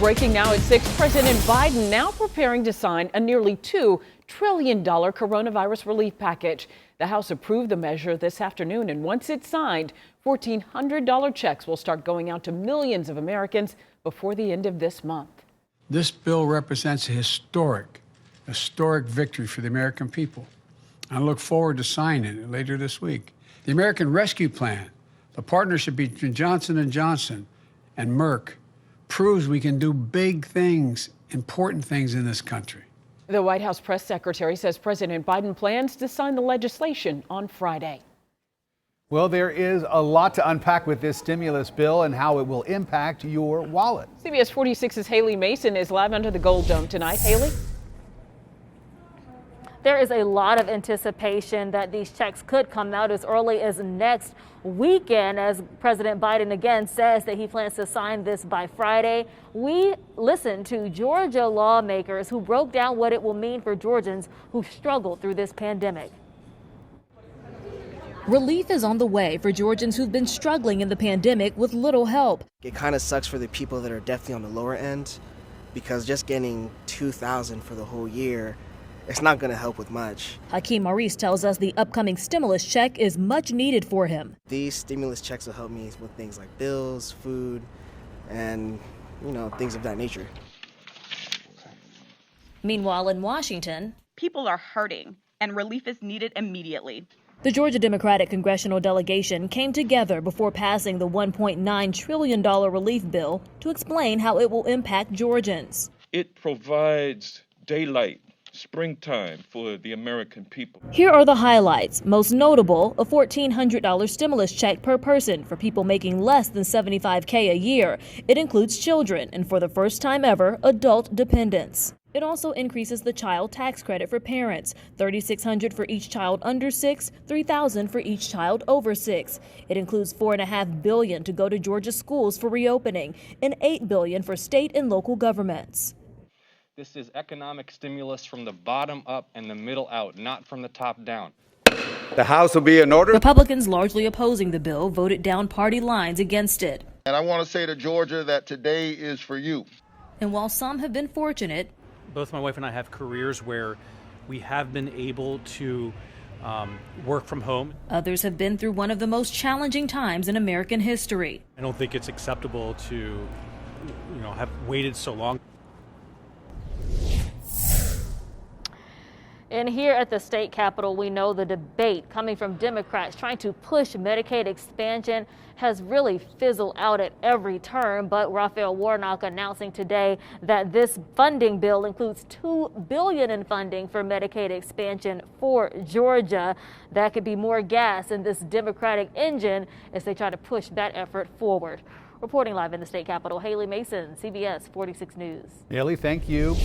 Breaking now at 6, President Biden now preparing to sign a nearly $2 trillion coronavirus relief package. The House approved the measure this afternoon, and once it's signed, $1,400 checks will start going out to millions of Americans before the end of this month. This bill represents a historic victory for the American people. I look forward to signing it later this week. The American Rescue Plan, the partnership between Johnson & Johnson and Merck, proves we can do big things, important things in this country. The White House press secretary says President Biden plans to sign the legislation on Friday. Well, there is a lot to unpack with this stimulus bill and how it will impact your wallet. CBS 46's Haley Mason is live under the Gold Dome tonight. Haley? There is a lot of anticipation that these checks could come out as early as next weekend, as President Biden again says that he plans to sign this by Friday. We listened to Georgia lawmakers who broke down what it will mean for Georgians who struggled through this pandemic. Relief is on the way for Georgians who've been struggling in the pandemic with little help. It kind of sucks for the people that are definitely on the lower end, because just getting $2,000 for the whole year, it's not going to help with much. Hakeem Maurice tells us the upcoming stimulus check is much needed for him. These stimulus checks will help me with things like bills, food, and, things of that nature. Meanwhile, in Washington, people are hurting and relief is needed immediately. The Georgia Democratic congressional delegation came together before passing the $1.9 trillion relief bill to explain how it will impact Georgians. It provides daylight, springtime for the American people. Here are the highlights. Most notable, a $1,400 stimulus check per person for people making less than $75K a year. It includes children and, for the first time ever, adult dependents. It also increases the child tax credit for parents, $3,600 for each child under 6, $3,000 for each child over 6. It includes $4.5 billion to go to Georgia schools for reopening and $8 billion for state and local governments. This is economic stimulus from the bottom up and the middle out, not from the top down. The House will be in order. Republicans largely opposing the bill voted down party lines against it. And I want to say to Georgia that today is for you. And while some have been fortunate, both my wife and I have careers where we have been able to work from home. Others have been through one of the most challenging times in American history. I don't think it's acceptable to, have waited so long. And here at the state capitol, we know the debate coming from Democrats trying to push Medicaid expansion has really fizzled out at every turn. But Raphael Warnock announcing today that this funding bill includes $2 billion in funding for Medicaid expansion for Georgia. That could be more gas in this Democratic engine as they try to push that effort forward. Reporting live in the state capitol, Haley Mason, CBS 46 News. Haley, thank you.